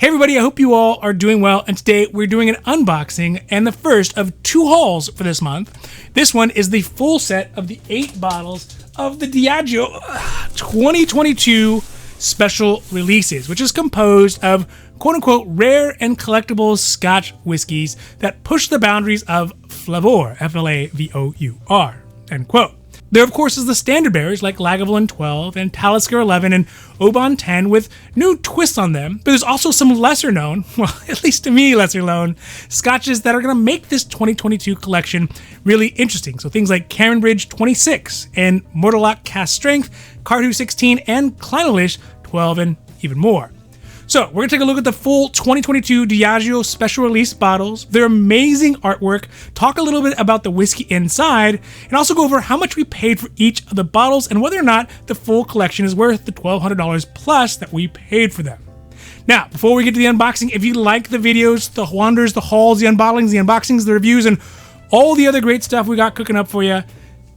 Hey everybody, I hope you all are doing well, and today we're doing an unboxing and the first of 2 hauls for this month. This one is the full set of the 8 bottles of the Diageo 2022 Special Releases, which is composed of quote-unquote rare and collectible Scotch whiskies that push the boundaries of flavor, F-L-A-V-O-U-R, end quote. There, of course, is the standard bearers like Lagavulin12 and Talisker 11 and Oban 10 with new twists on them. But there's also some lesser known, well, at least to me, lesser known scotches that are going to make this 2022 collection really interesting. So things like Bridge 26 and Mortlach Cask Strength, Cardhu 16, and Clynelish 12, and even more. So we're going to take a look at the full 2022 Diageo Special Release bottles, their amazing artwork, talk a little bit about the whiskey inside, and also go over how much we paid for each of the bottles and whether or not the full collection is worth the $1,200 plus that we paid for them. Now, before we get to the unboxing, if you like the videos, the wonders, the hauls, the unbottlings, the unboxings, the reviews, and all the other great stuff we got cooking up for you,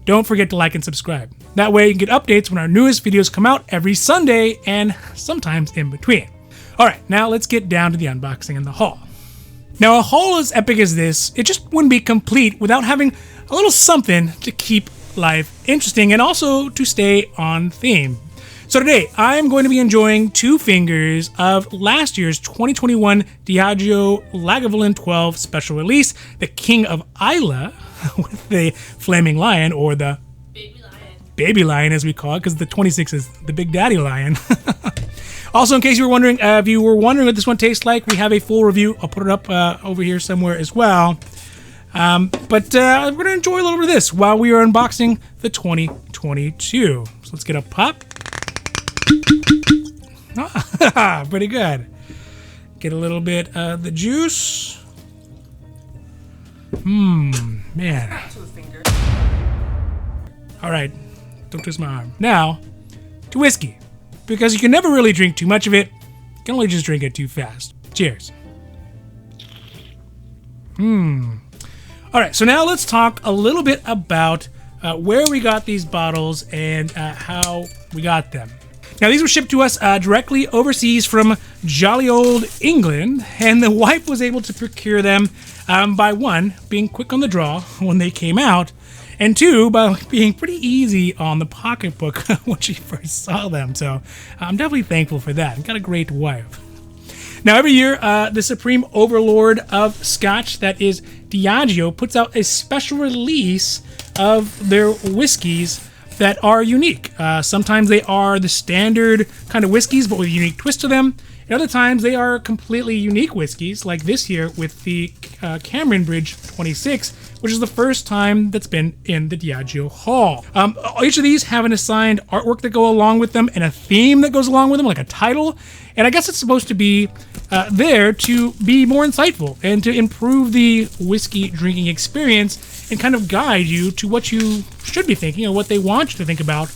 don't forget to like and subscribe. That way you can get updates when our newest videos come out every Sunday and sometimes in between. Alright, now let's get down to the unboxing and the haul. Now, a haul as epic as this, it just wouldn't be complete without having a little something to keep life interesting and also to stay on theme. So today, I'm going to be enjoying 2 fingers of last year's 2021 Diageo Lagavulin12 Special Release, the King of Islay, with the Flaming Lion, or the Baby Lion as we call it, because the 26 is the Big Daddy Lion. Also, in case you were wondering, if you were wondering what this one tastes like, we have a full review. I'll put it up over here somewhere as well. But we're going to enjoy a little bit of this while we are unboxing the 2022. So let's get a pop. Pretty good. Get a little bit of the juice. Man. All right, don't twist my arm. Now, to whiskey. Because you can never really drink too much of it. You can only just drink it too fast. Cheers. Alright, so now let's talk a little bit about where we got these bottles and how we got them. Now, these were shipped to us directly overseas from jolly old England, and the wife was able to procure them by 1, being quick on the draw when they came out, and 2, by being pretty easy on the pocketbook when she first saw them. So I'm definitely thankful for that. I've got a great wife. Now, every year, the supreme overlord of Scotch, that is Diageo, puts out a special release of their whiskeys that are unique. Sometimes they are the standard kind of whiskeys, but with a unique twist to them. And other times they are completely unique whiskeys, like this year with the Bridge 26, which is the first time that's been in the Diageo haul. Each of these have an assigned artwork that go along with them and a theme that goes along with them, like a title. And I guess it's supposed to be there to be more insightful and to improve the whiskey drinking experience and kind of guide you to what you should be thinking or what they want you to think about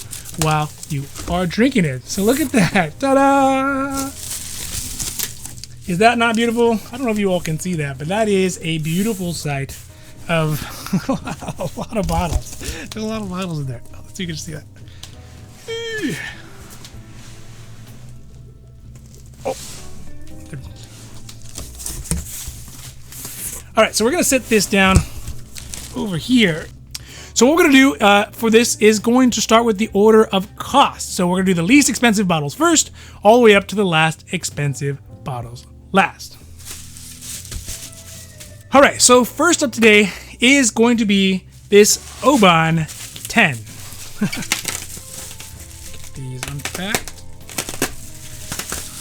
while you are drinking it. So look at that. Ta-da! Is that not beautiful? I don't know if you all can see that, but that is a beautiful sight of a lot of bottles. There's a lot of bottles in there. Let's see if you can see that. Oh. All right, so we're going to set this down over here. So what we're going to do for this is going to start with the order of cost. So we're going to do the least expensive bottles first, all the way up to the last expensive bottles last. All right, so first up today is going to be this Oban 10. Get these unpacked.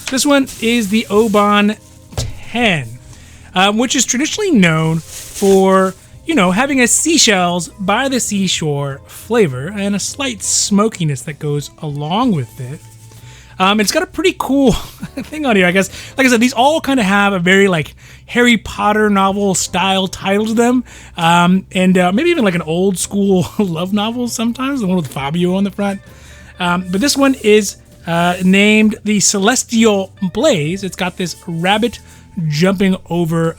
This one is the Oban 10, which is traditionally known for, you know, having a seashells by the seashore flavor and a slight smokiness that goes along with it. It's got a pretty cool thing on here, I guess. Like I said, these all kind of have a very like Harry Potter novel style title to them, and maybe even like an old school love novel sometimes, the one with Fabio on the front. But this one is named the Celestial Blaze. It's got this rabbit jumping over,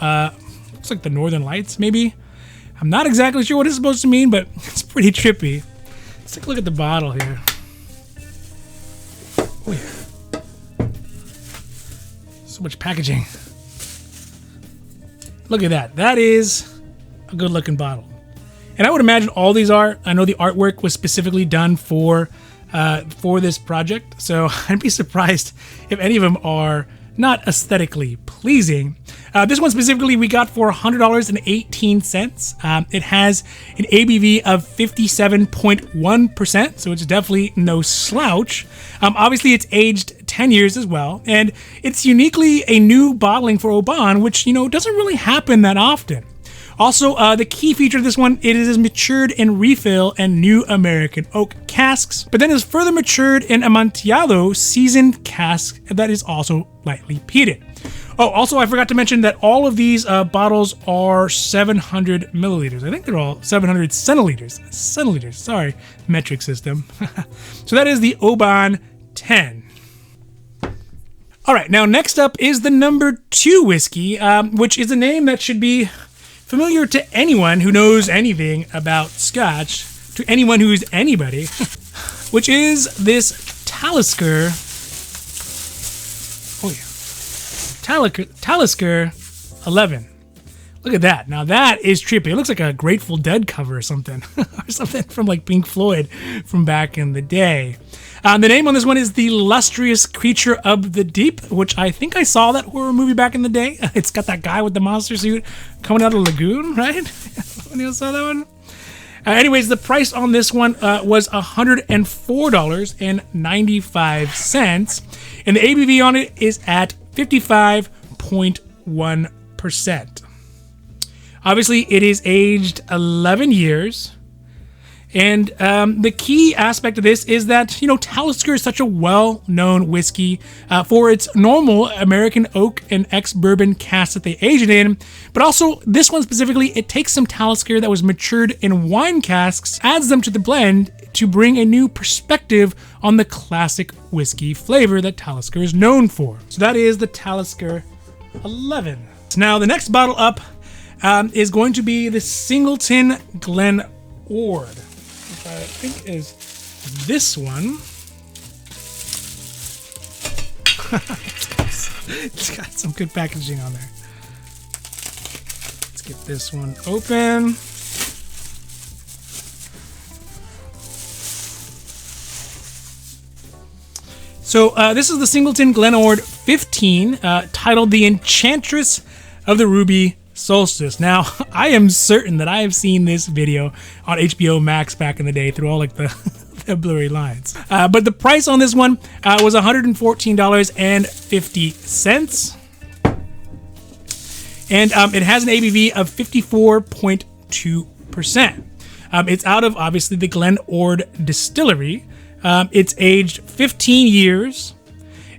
looks like the Northern Lights, maybe. I'm not exactly sure what it's supposed to mean, but it's pretty trippy. Let's take a look at the bottle here. Oh, yeah. So much packaging. Look at that. That is a good looking bottle. And I would imagine all these are. I know the artwork was specifically done for this project, so I'd be surprised if any of them are not aesthetically pleasing. This one specifically we got for $100.18. It has an ABV of 57.1%, so it's definitely no slouch. Obviously, it's aged 10 years as well, and it's uniquely a new bottling for Oban, which, you know, doesn't really happen that often. Also, the key feature of this one, it is matured in refill and new American oak casks, but then is further matured in Amontillado seasoned cask that is also lightly peated. Oh, also, I forgot to mention that all of these bottles are 700 milliliters. I think they're all 700 centiliters. Centiliters, sorry, metric system. So that is the Oban 10. All right, now next up is the number 2 whiskey, which is a name that should be familiar to anyone who knows anything about Scotch, to anyone who's anybody, which is this Talisker. Oh yeah, Talisker 11. Look at that. Now that is trippy. It looks like a Grateful Dead cover or something, or something from like Pink Floyd from back in the day. The name on this one is The Lustrous Creature of the Deep, which I think I saw that horror movie back in the day. It's got that guy with the monster suit coming out of the lagoon, right? When you saw that one? Anyways, the price on this one was $104.95, and the ABV on it is at 55.1%. Obviously, it is aged 11 years. And the key aspect of this is that, you know, Talisker is such a well-known whiskey for its normal American oak and ex-bourbon cask that they age it in. But also, this one specifically, it takes some Talisker that was matured in wine casks, adds them to the blend to bring a new perspective on the classic whiskey flavor that Talisker is known for. So that is the Talisker 11. Now, the next bottle up is going to be the Singleton Glen Ord. I think is this one. It's got some good packaging on there. Let's get this one open. So this is the Singleton Glen Ord 15, titled The Enchantress of the Ruby Solstice. Now, I am certain that I have seen this video on HBO Max back in the day through all like the, the blurry lines. But the price on this one was $114.50. And it has an ABV of 54.2%. It's out of, obviously, the Glen Ord distillery. It's aged 15 years.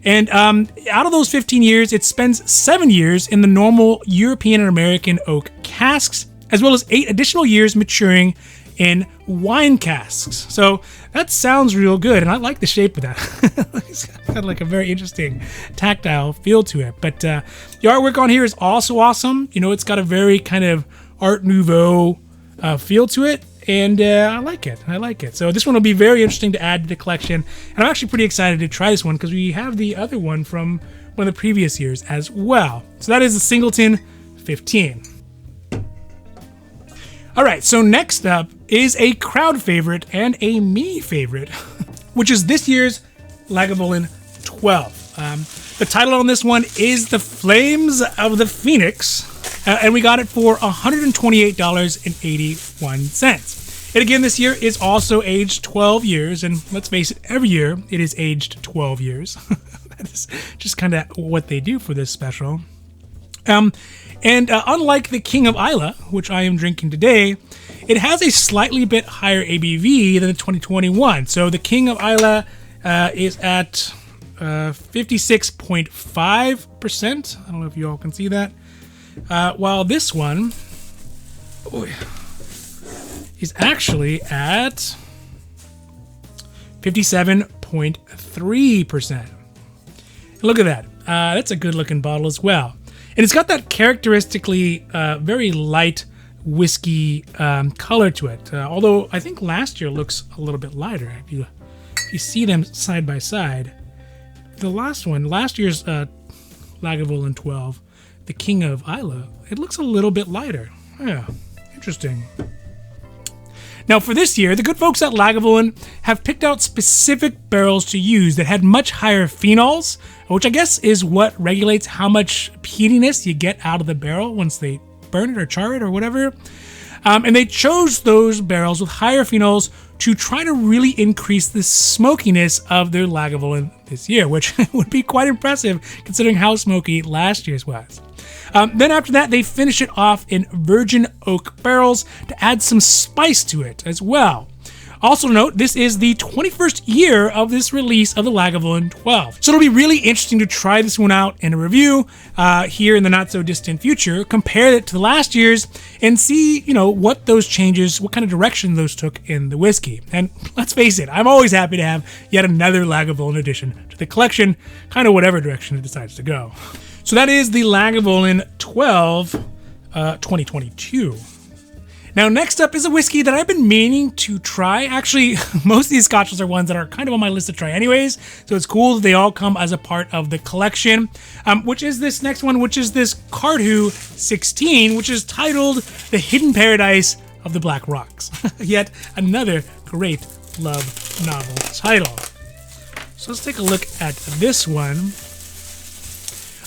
And out of those 15 years, it spends 7 years in the normal European and American oak casks, as well as 8 additional years maturing in wine casks. So that sounds real good, and I like the shape of that. It's got like a very interesting tactile feel to it. But the artwork on here is also awesome. You know, it's got a very kind of Art Nouveau feel to it. And I like it. I like it. So this one will be very interesting to add to the collection. And I'm actually pretty excited to try this one because we have the other one from one of the previous years as well. So that is the Singleton 15. All right, so next up is a crowd favorite and a me favorite, which is this year's Lagavulin 12. The title on this one is The Flames of the Phoenix. And we got it for $128.81. And again, this year is also aged 12 years. And let's face it, every year it is aged 12 years. That is just kind of what they do for this special. Unlike the King of Islay, which I am drinking today, it has a slightly bit higher ABV than the 2021. So the King of Islay is at 56.5%. I don't know if you all can see that. While this one is actually at 57.3%. Look at that. That's a good looking bottle as well. And it's got that characteristically very light whiskey color to it. Although I think last year looks a little bit lighter. If you see them side by side. The last year's Lagavulin12, the King of Islay. It looks a little bit lighter. Yeah, interesting. Now for this year, the good folks at Lagavulin have picked out specific barrels to use that had much higher phenols, which I guess is what regulates how much peatiness you get out of the barrel once they burn it or char it or whatever. And they chose those barrels with higher phenols to try to really increase the smokiness of their Lagavulin this year, which would be quite impressive considering how smoky last year's was. Then after that, they finish it off in virgin oak barrels to add some spice to it as well. Also note, this is the 21st year of this release of the Lagavulin 12. So it'll be really interesting to try this one out in a review here in the not so distant future, compare it to the last year's and see, what those changes, what kind of direction those took in the whiskey. And let's face it, I'm always happy to have yet another Lagavulin addition to the collection, kind of whatever direction it decides to go. So that is the Lagavulin 12 2022. Now, next up is a whiskey that I've been meaning to try. Actually, most of these scotches are ones that are kind of on my list to try anyways, so it's cool that they all come as a part of the collection, which is this next one, which is this Cardhu 16, which is titled The Hidden Paradise of the Black Rocks. Yet another great love novel title. So let's take a look at this one.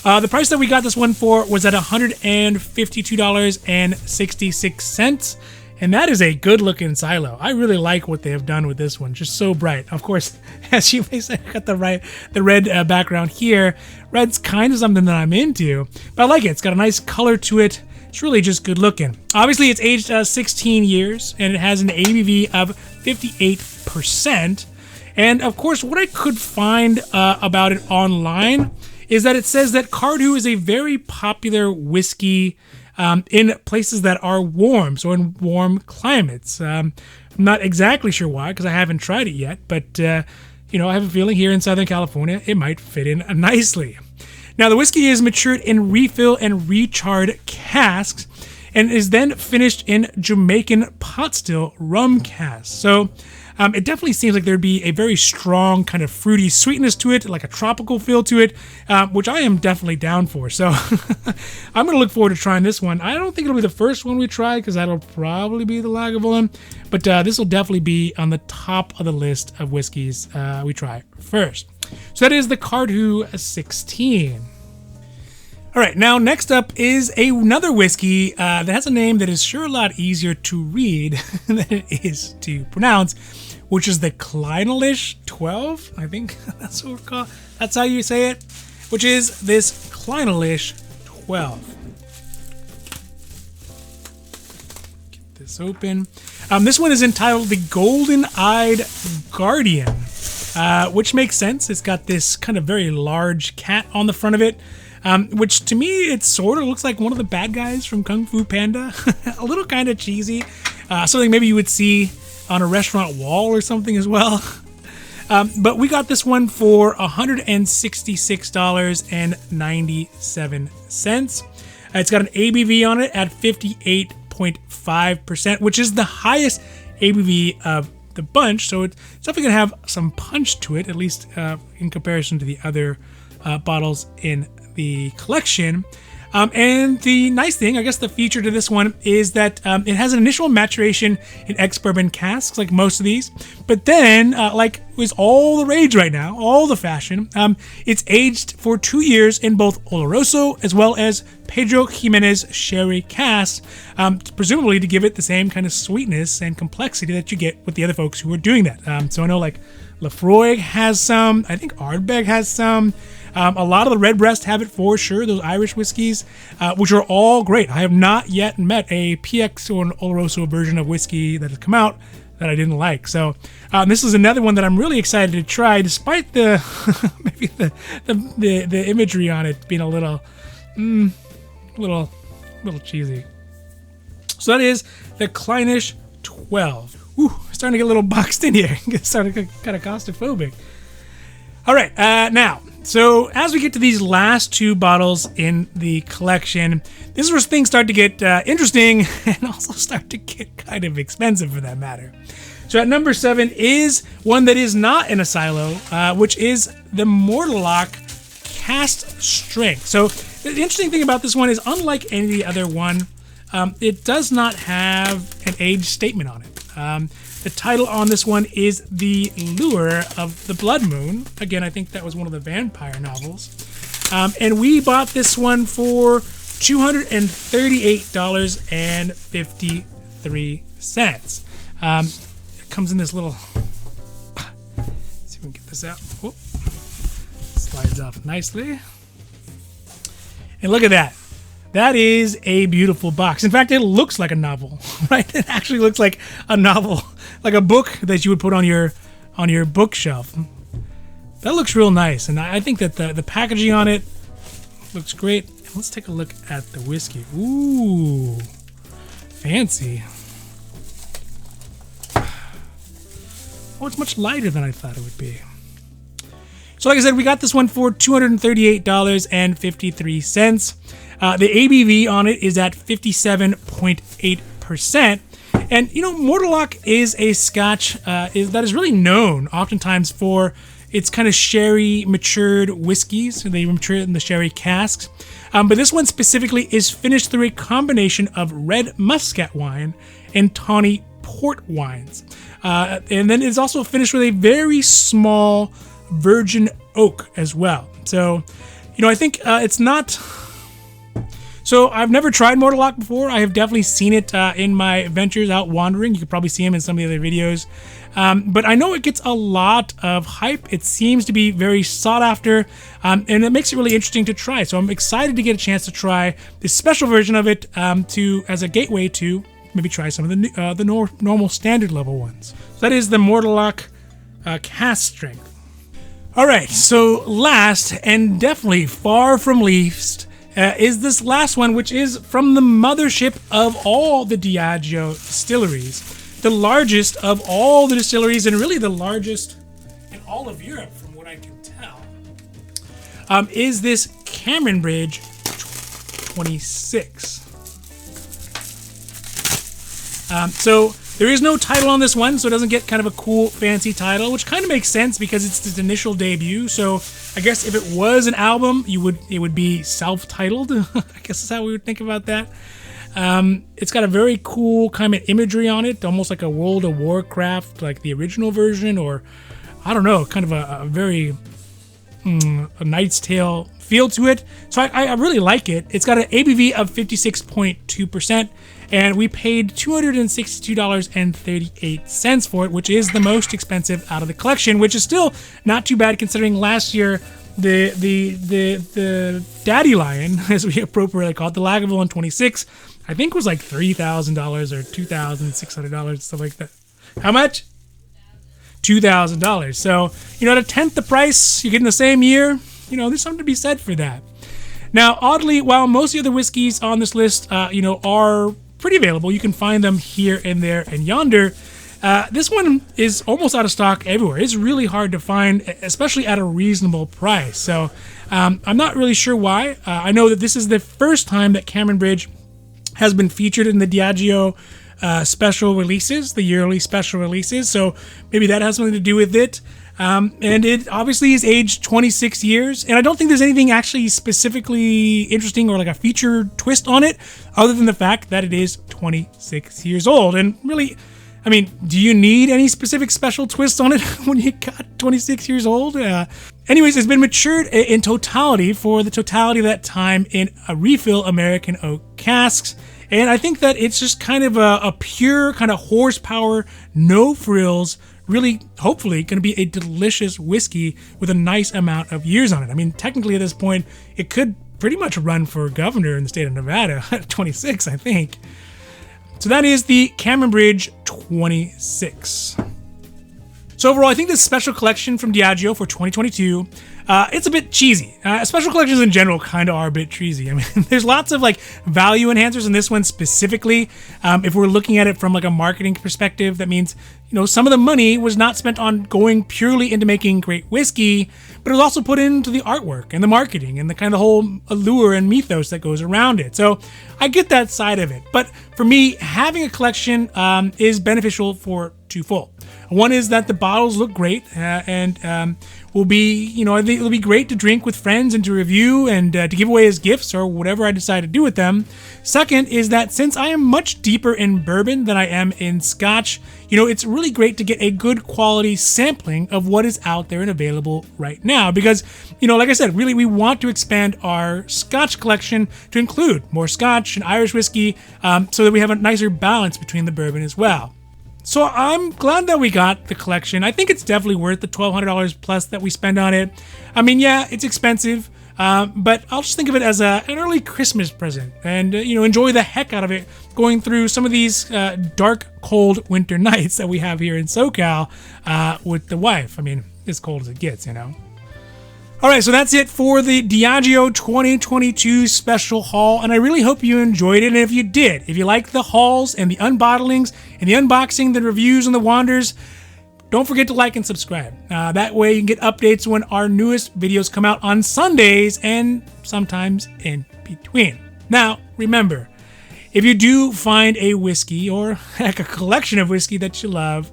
The price that we got this one for was at $152.66, and that is a good-looking silo. I really like what they have done with this one. Just so bright. Of course, as you may say, I got the red background here. Red's kind of something that I'm into, but I like it. It's got a nice color to it. It's really just good-looking. Obviously, it's aged 16 years, and it has an ABV of 58%. And of course, what I could find about it online is that it says that Cardhu is a very popular whiskey in places that are warm, so in warm climates. I'm not exactly sure why, because I haven't tried it yet, but I have a feeling here in Southern California, it might fit in nicely. Now, the whiskey is matured in refill and recharred casks, and is then finished in Jamaican pot still rum casks. So it definitely seems like there'd be a very strong kind of fruity sweetness to it, like a tropical feel to it, which I am definitely down for. So I'm going to look forward to trying this one. I don't think it'll be the first one we try, because that'll probably be the Lagavulin, but this will definitely be on the top of the list of whiskeys we try first. So that is the Cardhu 16. All right, now next up is another whiskey that has a name that is sure a lot easier to read than it is to pronounce, which is the Clynelish 12. I think that's what we're called. That's how you say it, which is this Clynelish 12. Get this open. This one is entitled The Golden-Eyed Guardian, which makes sense. It's got this kind of very large cat on the front of it. Which to me, it sort of looks like one of the bad guys from Kung Fu Panda. A little kind of cheesy. Something maybe you would see on a restaurant wall or something as well. But we got this one for $166.97. It's got an ABV on it at 58.5%, which is the highest ABV of the bunch. So it's definitely going to have some punch to it, at least in comparison to the other bottles in the collection. And the nice thing, I guess the feature to this one is that it has an initial maturation in ex-bourbon casks, like most of these. But then, like is all the rage right now, all the fashion, it's aged for 2 years in both Oloroso as well as Pedro Jimenez sherry casks, presumably to give it the same kind of sweetness and complexity that you get with the other folks who are doing that. So I know like Lafroig has some, I think Ardbeg has some. A lot of the Redbreast have it for sure, those Irish whiskeys, which are all great. I have not yet met a PX or an Oloroso version of whiskey that has come out that I didn't like. So this is another one that I'm really excited to try, despite the maybe the imagery on it being a little cheesy. So that is the Clynelish 12. Ooh, starting to get a little boxed in here. Starting to get kind of claustrophobic. All right, now. So as we get to these last two bottles in the collection, this is where things start to get interesting and also start to get kind of expensive for that matter. So at number 7 is one that is not in a silo, which is the Mortlach Cask Strength. So the interesting thing about this one is, unlike any other one, it does not have an age statement on it. The title on this one is The Lure of the Blood Moon. Again, I think that was one of the vampire novels. And we bought this one for $238.53. It comes in this little... Let's see if we can get this out. Whoop. Slides off nicely. And look at that. That is a beautiful box. In fact, it looks like a novel, right? It actually looks like a novel, like a book that you would put on your bookshelf. That looks real nice, and I think that the packaging on it looks great. Let's take a look at the whiskey. Ooh, fancy. Oh, it's much lighter than I thought it would be. So like I said, we got this one for $238.53. The ABV on it is at 57.8%. And, you know, Mortlach is a Scotch that is really known oftentimes for its kind of sherry matured whiskeys. They mature in the sherry casks. But this one specifically is finished through a combination of red muscat wine and tawny port wines. And then it's also finished with a very small virgin oak as well. So, you know, I think it's not... So I've never tried Mortlach before. I have definitely seen it in my ventures out wandering. You could probably see him in some of the other videos. But I know it gets a lot of hype. It seems to be very sought after, and it makes it really interesting to try. So I'm excited to get a chance to try this special version of it as a gateway to maybe try some of the normal standard level ones. So that is the Mortlach Cask Strength. All right, so last and definitely far from least is this last one, which is from the mothership of all the Diageo distilleries, the largest of all the distilleries, and really the largest in all of Europe, from what I can tell, is this Cameron Bridge 26. So there is no title on this one, so it doesn't get kind of a cool, fancy title, which kind of makes sense because it's its initial debut. So I guess if it was an album, it would be self-titled. I guess that's how we would think about that. It's got a very cool kind of imagery on it, almost like a World of Warcraft, like the original version, or I don't know, kind of a very a Knight's Tale feel to it. So I really like it. It's got an ABV of 56.2%. And we paid $262.38 for it, which is the most expensive out of the collection, which is still not too bad considering last year the Daddy Lion, as we appropriately call it, the Lagavulin12, I think was like $3,000 or $2,600, stuff like that. How much? $2,000. So, you know, at a tenth the price, you get in the same year, you know, there's something to be said for that. Now, oddly, while most of the other whiskeys on this list, you know, are pretty available, you can find them here and there and yonder, this one is almost out of stock everywhere. It's really hard to find, especially at a reasonable price. So I'm not really sure why. I know that this is the first time that Cameron Bridge has been featured in the Diageo special releases, the yearly special releases. So maybe that has something to do with it. And it obviously is aged 26 years, and I don't think there's anything actually specifically interesting or like a feature twist on it, other than the fact that it is 26 years old. And really, I mean, do you need any specific special twist on it when you got 26 years old? Anyways, it's been matured in totality for the totality of that time in a refill American oak casks. And I think that it's just kind of a pure kind of horsepower, no frills, really, hopefully, going to be a delicious whiskey with a nice amount of years on it. I mean, technically at this point, it could pretty much run for governor in the state of Nevada at 26, I think. So that is the Cameron Bridge 26. So overall, I think this special collection from Diageo for 2022, it's a bit cheesy. Special collections in general kind of are a bit cheesy. I mean, there's lots of like value enhancers in this one specifically. If we're looking at it from like a marketing perspective, that means, you know, some of the money was not spent on going purely into making great whiskey, but it was also put into the artwork and the marketing and the kind of whole allure and mythos that goes around it. So I get that side of it. But for me, having a collection is beneficial for twofold. One is that the bottles look great and will be, I think it'll be great to drink with friends and to review and to give away as gifts or whatever I decide to do with them. Second is that since I am much deeper in bourbon than I am in Scotch, it's really great to get a good quality sampling of what is out there and available right now. Because, like I said, really we want to expand our Scotch collection to include more Scotch and Irish whiskey so that we have a nicer balance between the bourbon as well. So I'm glad that we got the collection. I think it's definitely worth the $1,200 plus that we spend on it. I mean, yeah, it's expensive, but I'll just think of it as an early Christmas present and, enjoy the heck out of it going through some of these dark, cold winter nights that we have here in SoCal with the wife. I mean, as cold as it gets, All right, so that's it for the Diageo 2022 special haul, and I really hope you enjoyed it. And if you did, if you like the hauls and the unbottlings and the unboxing, the reviews and the wanders, don't forget to like and subscribe. That way you can get updates when our newest videos come out on Sundays and sometimes in between. Now, remember, if you do find a whiskey or heck, a collection of whiskey that you love,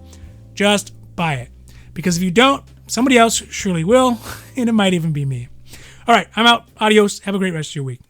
just buy it. Because if you don't, somebody else surely will, and it might even be me. All right, I'm out. Adios. Have a great rest of your week.